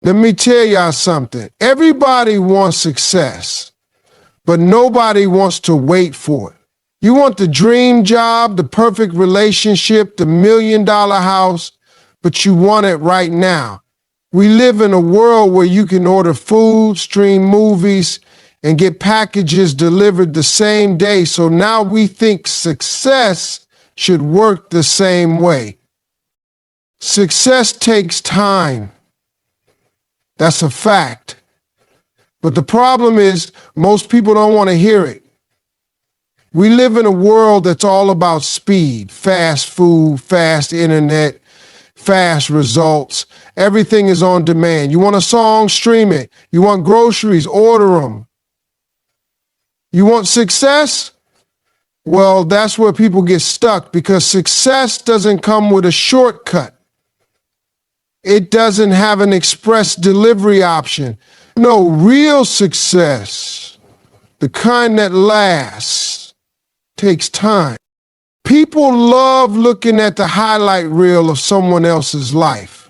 Let me tell y'all something. Everybody wants success, but nobody wants to wait for it. You want the dream job, the perfect relationship, the $1 million house, but you want it right now. We live in a world where you can order food, stream movies, and get packages delivered the same day. So now we think success should work the same way. Success takes time. That's a fact. But the problem is most people don't want to hear it. We live in a world that's all about speed, fast food, fast internet, fast results. Everything is on demand. You want a song, stream it. You want groceries, order them. You want success? Well, that's where people get stuck, because success doesn't come with a shortcut. It doesn't have an express delivery option. No, real success, the kind that lasts, takes time. People love looking at the highlight reel of someone else's life.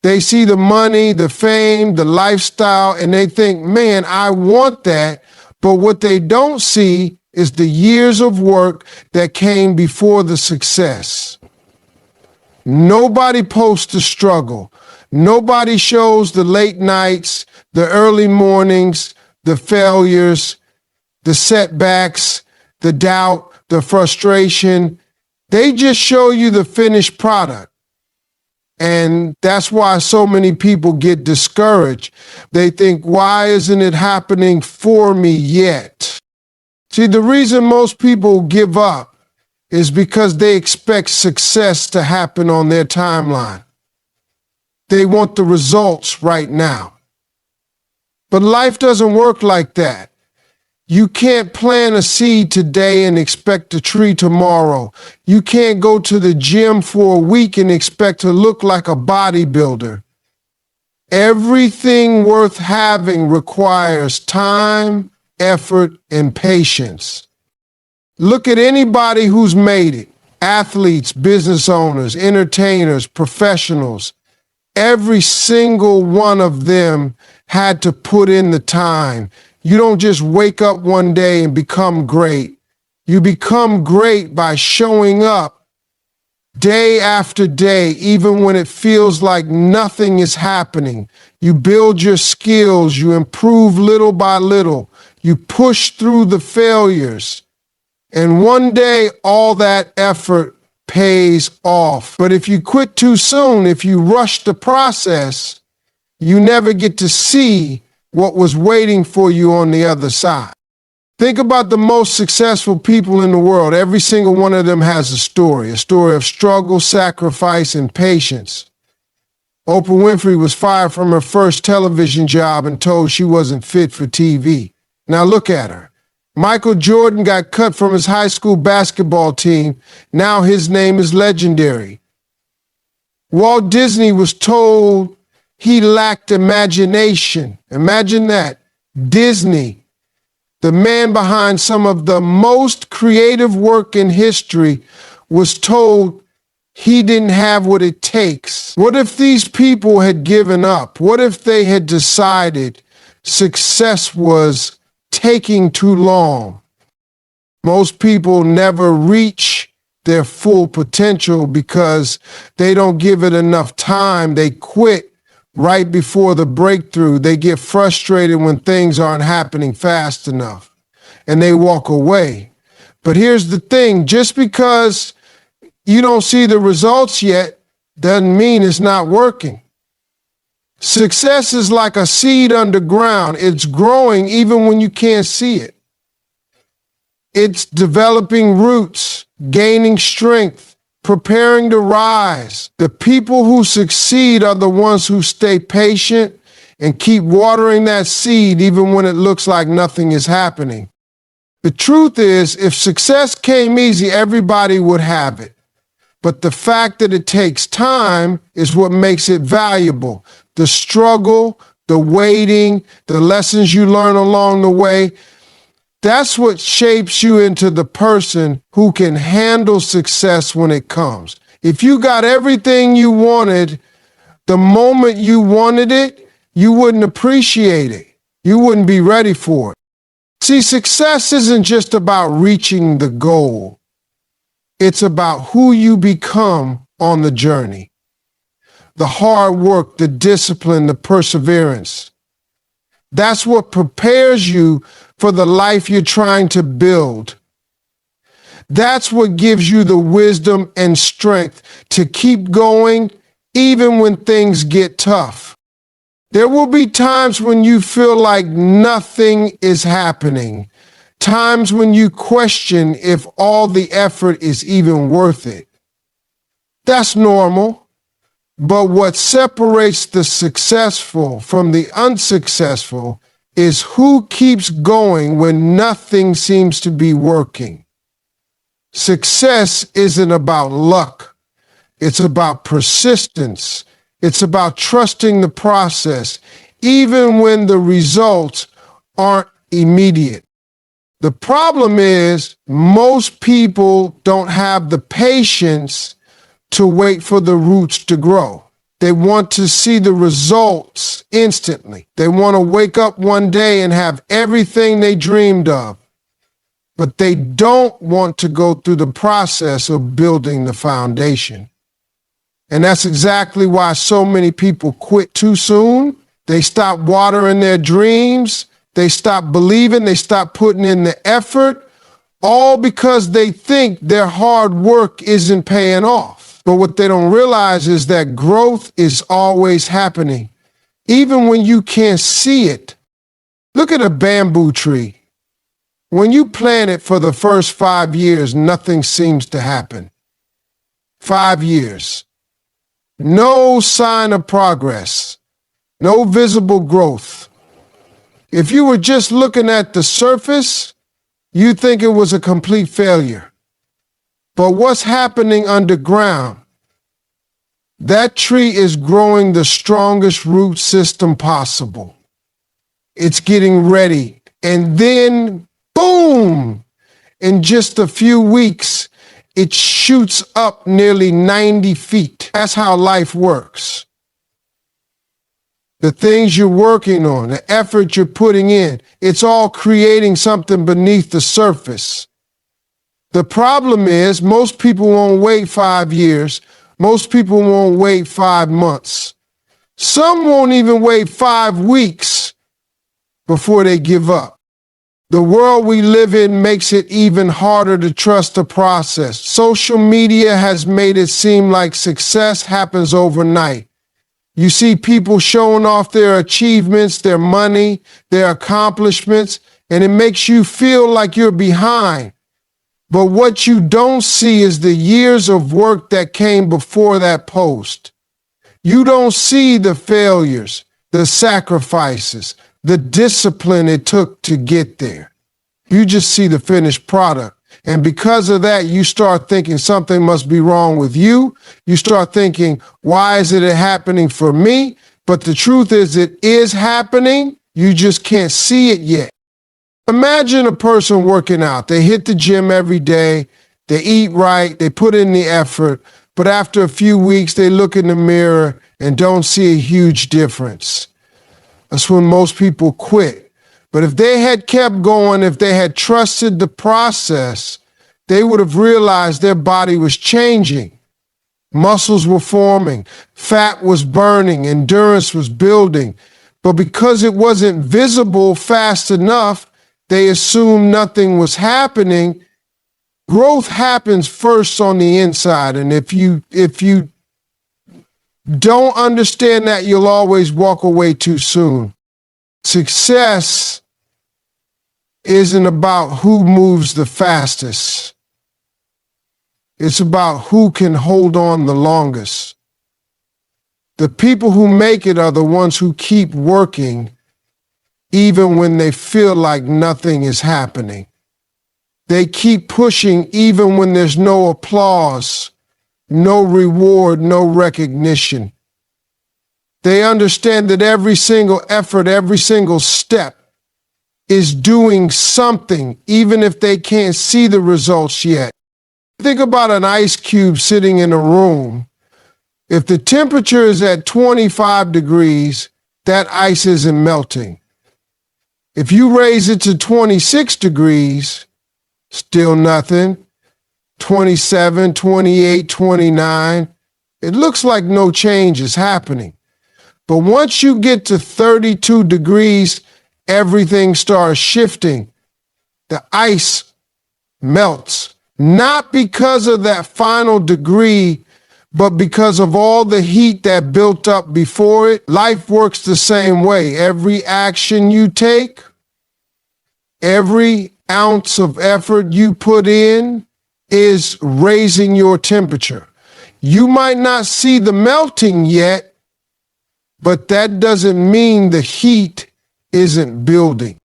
They see the money, the fame, the lifestyle, and they think, man, I want that. But what they don't see is the years of work that came before the success. Nobody posts the struggle. Nobody shows the late nights, the early mornings, the failures, the setbacks, the doubt, the frustration. They just show you the finished product. And that's why so many people get discouraged. They think, why isn't it happening for me yet? See, the reason most people give up is because they expect success to happen on their timeline. They want the results right now. But life doesn't work like that. You can't plant a seed today and expect a tree tomorrow. You can't go to the gym for a week and expect to look like a bodybuilder. Everything worth having requires time, effort, and patience. Look at anybody who's made it. Athletes, business owners, entertainers, professionals. Every single one of them had to put in the time. You don't just wake up one day and become great. You become great by showing up day after day, even when it feels like nothing is happening. You build your skills. You improve little by little. You push through the failures. And one day, all that effort pays off. But if you quit too soon, if you rush the process, you never get to see what was waiting for you on the other side. Think about the most successful people in the world. Every single one of them has a story of struggle, sacrifice, and patience. Oprah Winfrey was fired from her first television job and told she wasn't fit for TV. Now look at her. Michael Jordan got cut from his high school basketball team. Now his name is legendary. Walt Disney was told he lacked imagination. Imagine that. Disney, the man behind some of the most creative work in history, was told he didn't have what it takes. What if these people had given up? What if they had decided success was taking too long? Most people never reach their full potential because they don't give it enough time. They quit right before the breakthrough. They get frustrated when things aren't happening fast enough, and they walk away. But here's the thing, just because you don't see the results yet doesn't mean it's not working. Success is like a seed underground. It's growing even when you can't see it. It's developing roots, gaining strength, preparing to rise. The people who succeed are the ones who stay patient and keep watering that seed even when it looks like nothing is happening. The truth is, if success came easy, everybody would have it. But the fact that it takes time is what makes it valuable. The struggle, the waiting, the lessons you learn along the way, that's what shapes you into the person who can handle success when it comes. If you got everything you wanted, The moment you wanted it, you wouldn't appreciate it. You wouldn't be ready for it. See, success isn't just about reaching the goal. It's about who you become on the journey. The hard work, the discipline, the perseverance. That's what prepares you for the life you're trying to build. That's what gives you the wisdom and strength to keep going even when things get tough. There will be times when you feel like nothing is happening. Times when you question if all the effort is even worth it. That's normal. But what separates the successful from the unsuccessful is who keeps going when nothing seems to be working. Success isn't about luck. It's about persistence. It's about trusting the process, even when the results aren't immediate. The problem is most people don't have the patience to wait for the roots to grow. They want to see the results instantly. They want to wake up one day and have everything they dreamed of. But they don't want to go through the process of building the foundation. And that's exactly why so many people quit too soon. They stop watering their dreams. They stop believing. They stop putting in the effort, all because they think their hard work isn't paying off. But what they don't realize is that growth is always happening, even when you can't see it. Look at a bamboo tree. When you plant it for the first 5 years, nothing seems to happen. 5 years. No sign of progress. No visible growth. If you were just looking at the surface, you'd think it was a complete failure. But what's happening underground? That tree is growing the strongest root system possible. It's getting ready. And then, boom! In just a few weeks, it shoots up nearly 90 feet. That's how life works. The things you're working on, the effort you're putting in, it's all creating something beneath the surface. The problem is most people won't wait 5 years. Most people won't wait 5 months. Some won't even wait 5 weeks before they give up. The world we live in makes it even harder to trust the process. Social media has made it seem like success happens overnight. You see people showing off their achievements, their money, their accomplishments, and it makes you feel like you're behind. But what you don't see is the years of work that came before that post. You don't see the failures, the sacrifices, the discipline it took to get there. You just see the finished product. And because of that, you start thinking something must be wrong with you. You start thinking, why is it happening for me? But the truth is it is happening. You just can't see it yet. Imagine a person working out. They hit the gym every day. They eat right. They put in the effort. But after a few weeks, they look in the mirror and don't see a huge difference. That's when most people quit. But if they had kept going, if they had trusted the process, they would have realized their body was changing. Muscles were forming, fat was burning, endurance was building. But because it wasn't visible fast enough, they assumed nothing was happening. Growth happens first on the inside. And if you don't understand that, you'll always walk away too soon. Success isn't about who moves the fastest. It's about who can hold on the longest. The people who make it are the ones who keep working even when they feel like nothing is happening. They keep pushing even when there's no applause, no reward, no recognition. They understand that every single effort, every single step is doing something, even if they can't see the results yet. Think about an ice cube sitting in a room. If the temperature is at 25 degrees, that ice isn't melting. If you raise it to 26 degrees, still nothing. 27, 28, 29, it looks like no change is happening. But once you get to 32 degrees, everything starts shifting. The ice melts, not because of that final degree, but because of all the heat that built up before it. Life works the same way. Every action you take, every ounce of effort you put in is raising your temperature. You might not see the melting yet, but that doesn't mean the heat isn't building.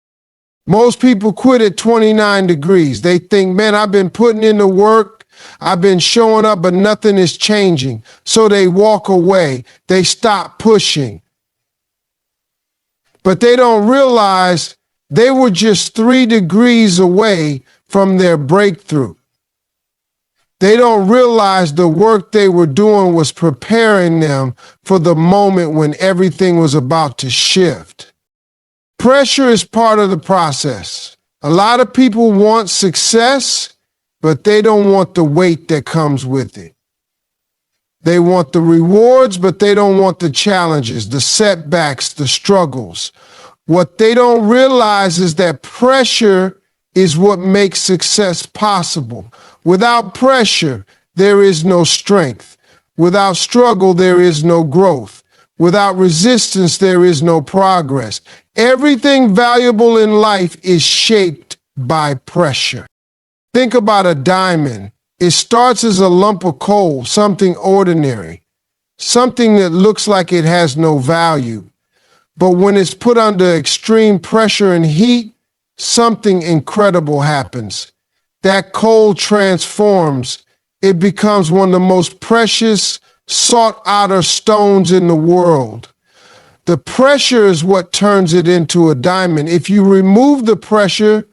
Most people quit at 29 degrees. They think, man, I've been putting in the work, I've been showing up, but nothing is changing. So they walk away. They stop pushing. But they don't realize they were just 3 degrees away from their breakthrough. They don't realize the work they were doing was preparing them for the moment when everything was about to shift. Pressure is part of the process. A lot of people want success, but they don't want the weight that comes with it. They want the rewards, but they don't want the challenges, the setbacks, the struggles. What they don't realize is that pressure is what makes success possible. Without pressure, there is no strength. Without struggle, there is no growth. Without resistance, there is no progress. Everything valuable in life is shaped by pressure. Think about a diamond. It starts as a lump of coal, something ordinary, something that looks like it has no value. But when it's put under extreme pressure and heat, something incredible happens. That coal transforms. It becomes one of the most precious, sought-after stones in the world. The pressure is what turns it into a diamond. If you remove the pressure,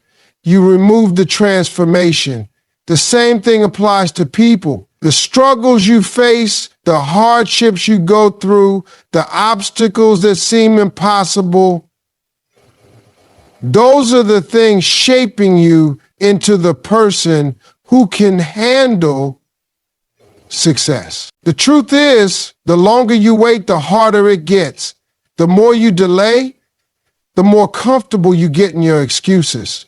you remove the transformation. The same thing applies to people. The struggles you face, the hardships you go through, the obstacles that seem impossible, those are the things shaping you into the person who can handle success. The truth is, the longer you wait, the harder it gets. The more you delay, the more comfortable you get in your excuses.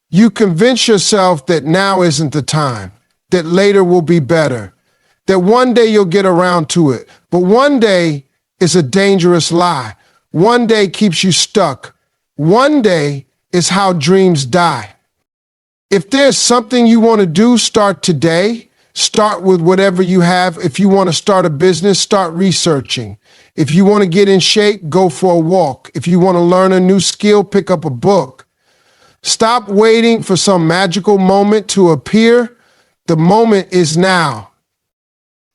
You convince yourself that now isn't the time, that later will be better, that one day you'll get around to it. But one day is a dangerous lie. One day keeps you stuck. One day is how dreams die. If there's something you want to do, start today. Start with whatever you have. If you want to start a business, start researching. If you want to get in shape, go for a walk. If you want to learn a new skill, pick up a book. Stop waiting for some magical moment to appear. The moment is now.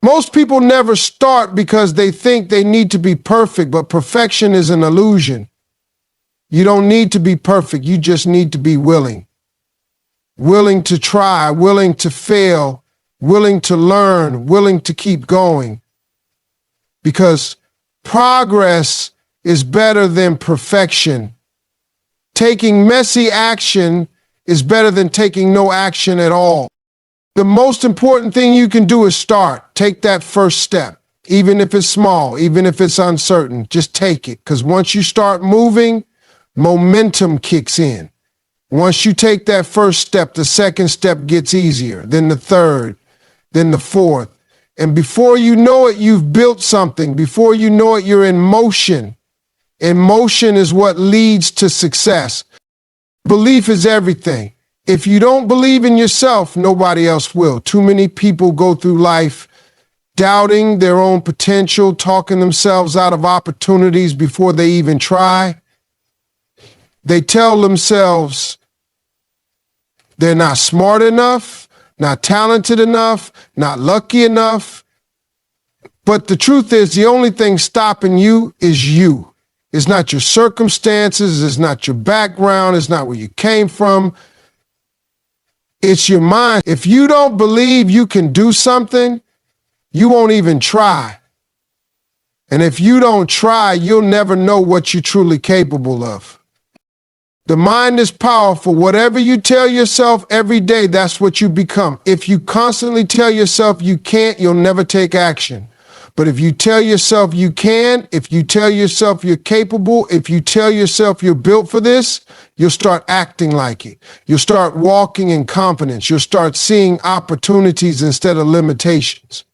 Most people never start because they think they need to be perfect, but perfection is an illusion. You don't need to be perfect. You just need to be willing. Willing to try, willing to fail, willing to learn, willing to keep going. Because progress is better than perfection. Taking messy action is better than taking no action at all. The most important thing you can do is start. Take that first step. Even if it's small, even if it's uncertain, just take it. Because once you start moving, momentum kicks in. Once you take that first step, the second step gets easier, then the third, then the fourth. And before you know it, you've built something. Before you know it, you're in motion. And motion is what leads to success. Belief is everything. If you don't believe in yourself, nobody else will. Too many people go through life doubting their own potential, talking themselves out of opportunities before they even try. They tell themselves they're not smart enough, not talented enough, not lucky enough. But the truth is, the only thing stopping you is you. It's not your circumstances, it's not your background, it's not where you came from. It's your mind. If you don't believe you can do something, You won't even try. And if you don't try, you'll never know what you're truly capable of. The mind is powerful. Whatever you tell yourself every day, that's what you become. If you constantly tell yourself you can't, you'll never take action. But if you tell yourself you can, if you tell yourself you're capable, if you tell yourself you're built for this, you'll start acting like it. You'll start walking in confidence. You'll start seeing opportunities instead of limitations.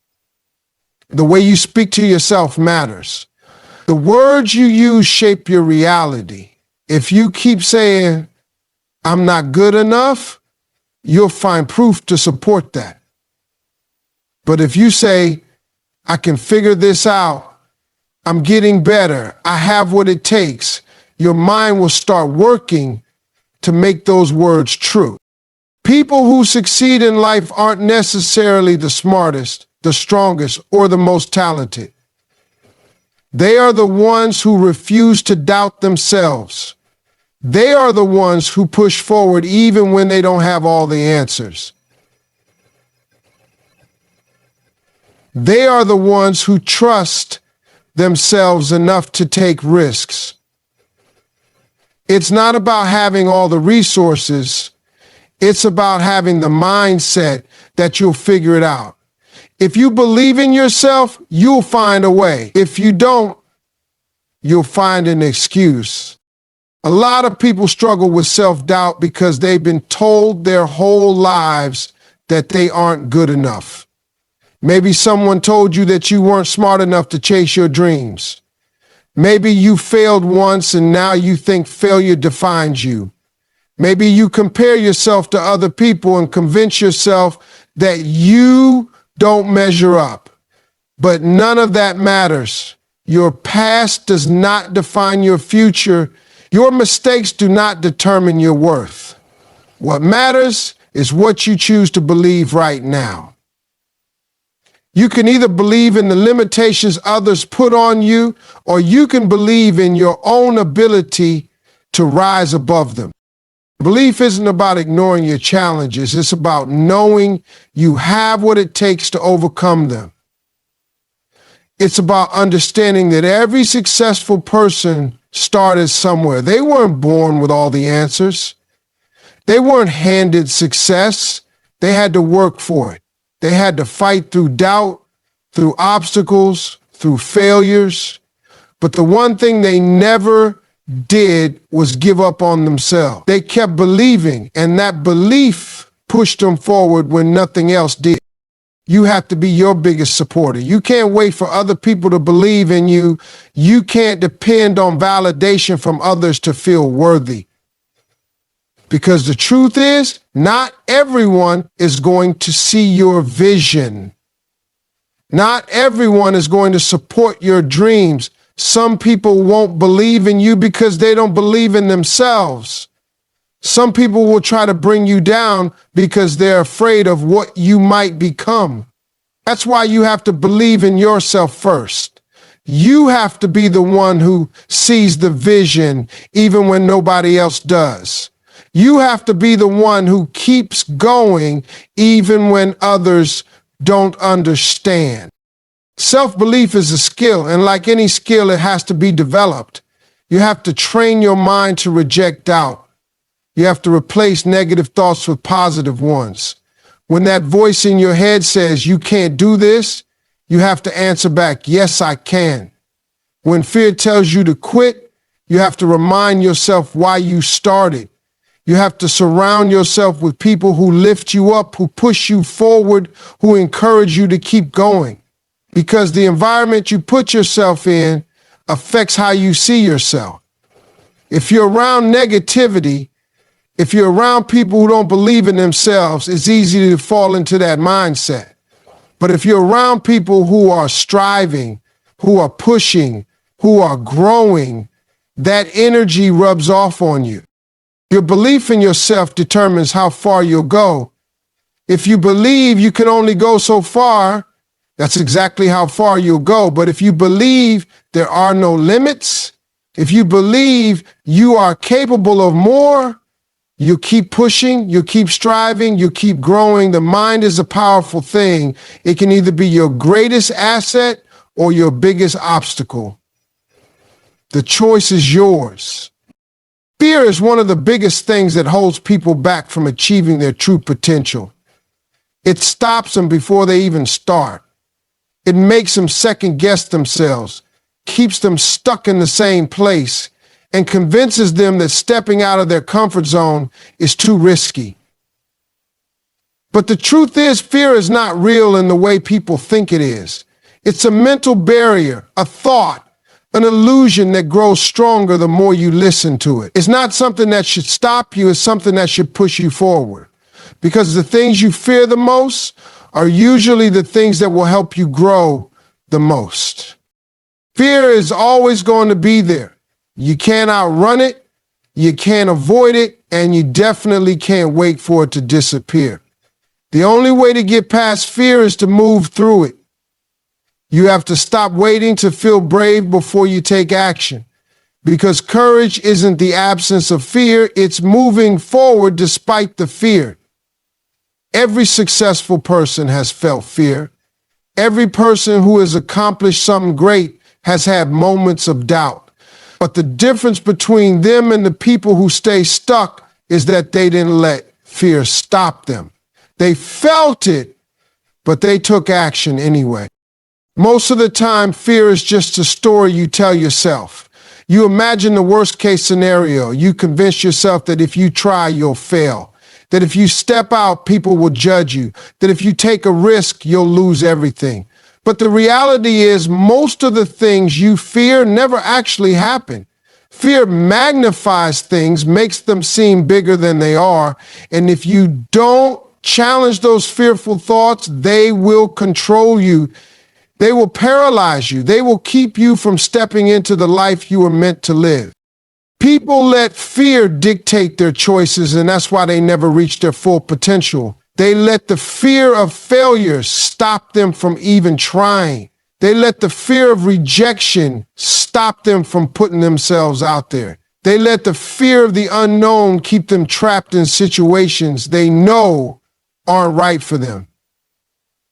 The way you speak to yourself matters. The words you use shape your reality. If you keep saying, I'm not good enough, you'll find proof to support that. But if you say, I can figure this out, I'm getting better, I have what it takes, your mind will start working to make those words true. People who succeed in life aren't necessarily the smartest, the strongest, or the most talented. They are the ones who refuse to doubt themselves. They are the ones who push forward even when they don't have all the answers. They are the ones who trust themselves enough to take risks. It's not about having all the resources. It's about having the mindset that you'll figure it out. If you believe in yourself, you'll find a way. If you don't, you'll find an excuse. A lot of people struggle with self-doubt because they've been told their whole lives that they aren't good enough. Maybe someone told you that you weren't smart enough to chase your dreams. Maybe you failed once and now you think failure defines you. Maybe you compare yourself to other people and convince yourself that you don't measure up. But none of that matters. Your past does not define your future. Your mistakes do not determine your worth. What matters is what you choose to believe right now. You can either believe in the limitations others put on you, or you can believe in your own ability to rise above them. Belief isn't about ignoring your challenges. It's about knowing you have what it takes to overcome them. It's about understanding that every successful person started somewhere. They weren't born with all the answers. They weren't handed success. They had to work for it. They had to fight through doubt, through obstacles, through failures. But the one thing they never did was give up on themselves. They kept believing, and that belief pushed them forward when nothing else did. You have to be your biggest supporter. You can't wait for other people to believe in you. You can't depend on validation from others to feel worthy. Because the truth is, not everyone is going to see your vision. Not everyone is going to support your dreams. Some people won't believe in you because they don't believe in themselves. Some people will try to bring you down because they're afraid of what you might become. That's why you have to believe in yourself first. You have to be the one who sees the vision even when nobody else does. You have to be the one who keeps going even when others don't understand. Self-belief is a skill, and like any skill, it has to be developed. You have to train your mind to reject doubt. You have to replace negative thoughts with positive ones. When that voice in your head says you can't do this, you have to answer back, yes, I can. When fear tells you to quit, you have to remind yourself why you started. You have to surround yourself with people who lift you up, who push you forward, who encourage you to keep going. Because the environment you put yourself in affects how you see yourself. If you're around negativity, if you're around people who don't believe in themselves, it's easy to fall into that mindset. But if you're around people who are striving, who are pushing, who are growing, that energy rubs off on you. Your belief in yourself determines how far you'll go. If you believe you can only go so far, that's exactly how far you'll go. But if you believe there are no limits, if you believe you are capable of more, You keep pushing, you keep striving, you keep growing. The mind is a powerful thing. It can either be your greatest asset or your biggest obstacle. The choice is yours. Fear is one of the biggest things that holds people back from achieving their true potential. It stops them before they even start. It makes them second guess themselves, keeps them stuck in the same place, and convinces them that stepping out of their comfort zone is too risky. But the truth is, fear is not real in the way people think it is. It's a mental barrier, a thought, an illusion that grows stronger the more you listen to it. It's not something that should stop you, it's something that should push you forward. Because the things you fear the most are usually the things that will help you grow the most. Fear is always going to be there. You can't outrun it, you can't avoid it, and you definitely can't wait for it to disappear. The only way to get past fear is to move through it. You have to stop waiting to feel brave before you take action. Because courage isn't the absence of fear, it's moving forward despite the fear. Every successful person has felt fear. Every person who has accomplished something great has had moments of doubt. But the difference between them and the people who stay stuck is that they didn't let fear stop them. They felt it, but they took action anyway. Most of the time, fear is just a story you tell yourself. You imagine the worst case scenario. You convince yourself that if you try, you'll fail. That if you step out, people will judge you. That if you take a risk, you'll lose everything. But the reality is, most of the things you fear never actually happen. Fear magnifies things, makes them seem bigger than they are. And if you don't challenge those fearful thoughts, they will control you. They will paralyze you. They will keep you from stepping into the life you were meant to live. People let fear dictate their choices, and that's why they never reach their full potential. They let the fear of failure stop them from even trying. They let the fear of rejection stop them from putting themselves out there. They let the fear of the unknown keep them trapped in situations they know aren't right for them.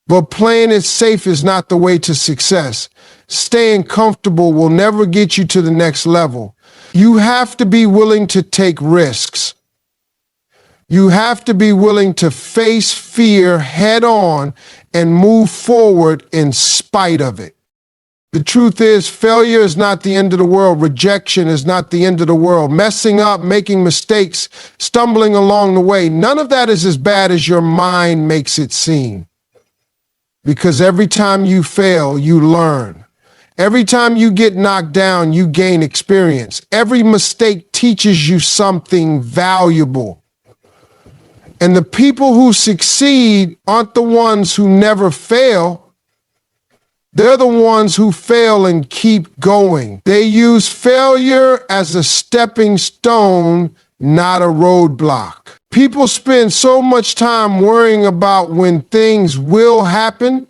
But playing it safe is not the way to success. Staying comfortable will never get you to the next level. You have to be willing to take risks. You have to be willing to face fear head on and move forward in spite of it. The truth is, failure is not the end of the world. Rejection is not the end of the world. Messing up, making mistakes, stumbling along the way, none of that is as bad as your mind makes it seem. Because every time you fail, you learn. Every time you get knocked down, you gain experience. Every mistake teaches you something valuable. And the people who succeed aren't the ones who never fail. They're the ones who fail and keep going. They use failure as a stepping stone, not a roadblock. People spend so much time worrying about when things will happen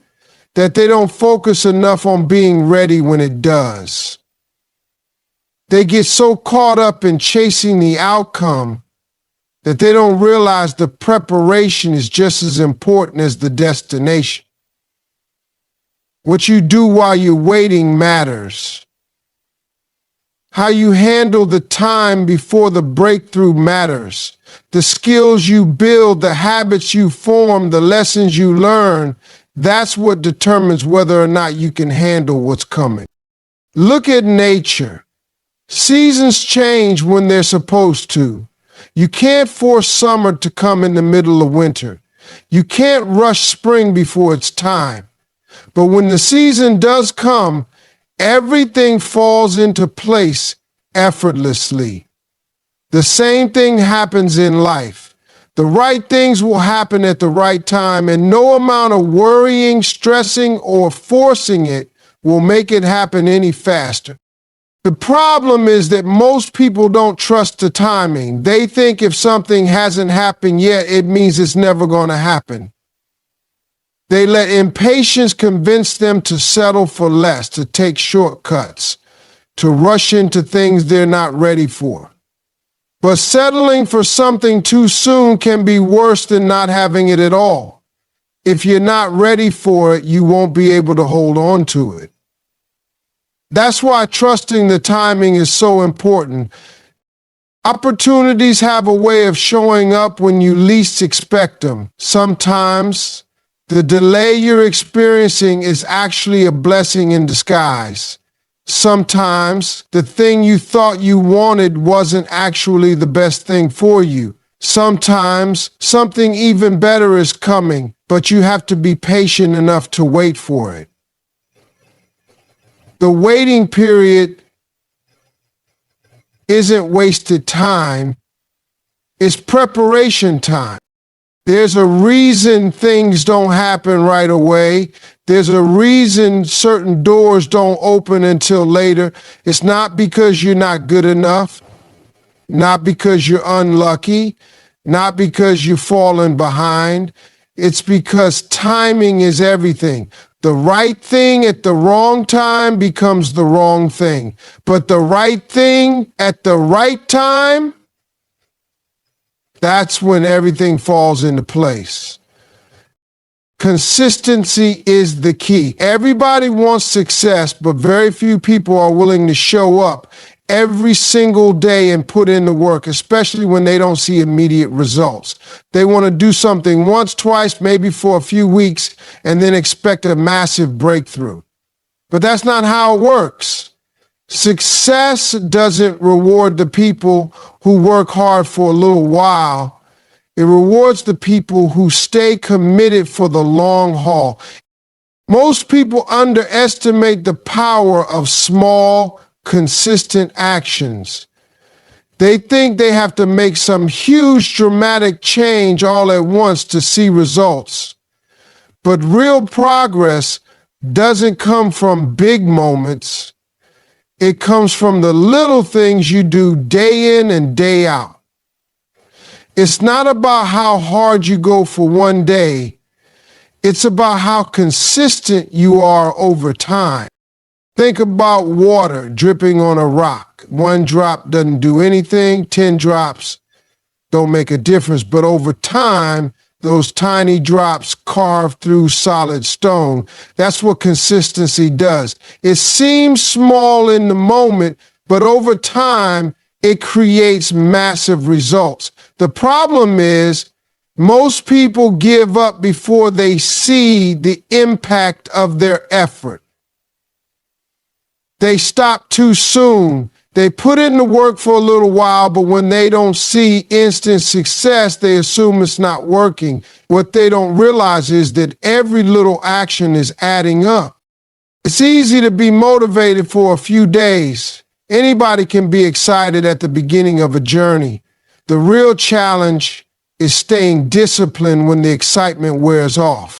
that they don't focus enough on being ready when it does. They get so caught up in chasing the outcome that they don't realize the preparation is just as important as the destination. What you do while you're waiting matters. How you handle the time before the breakthrough matters. The skills you build, the habits you form, the lessons you learn, that's what determines whether or not you can handle what's coming. Look at nature. Seasons change when they're supposed to. You can't force summer to come in the middle of winter. You can't rush spring before it's time. But when the season does come, everything falls into place effortlessly. The same thing happens in life. The right things will happen at the right time, and no amount of worrying, stressing, or forcing it will make it happen any faster. The problem is that most people don't trust the timing. They think if something hasn't happened yet, it means it's never going to happen. They let impatience convince them to settle for less, to take shortcuts, to rush into things they're not ready for. But settling for something too soon can be worse than not having it at all. If you're not ready for it, you won't be able to hold on to it. That's why trusting the timing is so important. Opportunities have a way of showing up when you least expect them. Sometimes the delay you're experiencing is actually a blessing in disguise. Sometimes the thing you thought you wanted wasn't actually the best thing for you. Sometimes something even better is coming, but you have to be patient enough to wait for it. The waiting period isn't wasted time, it's preparation time. There's a reason things don't happen right away. There's a reason certain doors don't open until later. It's not because you're not good enough, not because you're unlucky, not because you've fallen behind. It's because timing is everything. The right thing at the wrong time becomes the wrong thing. But the right thing at the right time, that's when everything falls into place. Consistency is the key. Everybody wants success, but very few people are willing to show up every single day and put in the work, especially when they don't see immediate results. They want to do something once, twice, maybe for a few weeks, and then expect a massive breakthrough. But that's not how it works. Success doesn't reward the people who work hard for a little while. It rewards the people who stay committed for the long haul. Most people underestimate the power of small, consistent actions. They think they have to make some huge dramatic change all at once to see results. But real progress doesn't come from big moments. It comes from the little things you do day in and day out. It's not about how hard you go for one day. It's about how consistent you are over time. Think about water dripping on a rock. One drop doesn't do anything. 10 drops don't make a difference. But over time, those tiny drops carve through solid stone. That's what consistency does. It seems small in the moment, but over time, it creates massive results. The problem is, most people give up before they see the impact of their effort. They stop too soon. They put in the work for a little while, but when they don't see instant success, they assume it's not working. What they don't realize is that every little action is adding up. It's easy to be motivated for a few days. Anybody can be excited at the beginning of a journey. The real challenge is staying disciplined when the excitement wears off.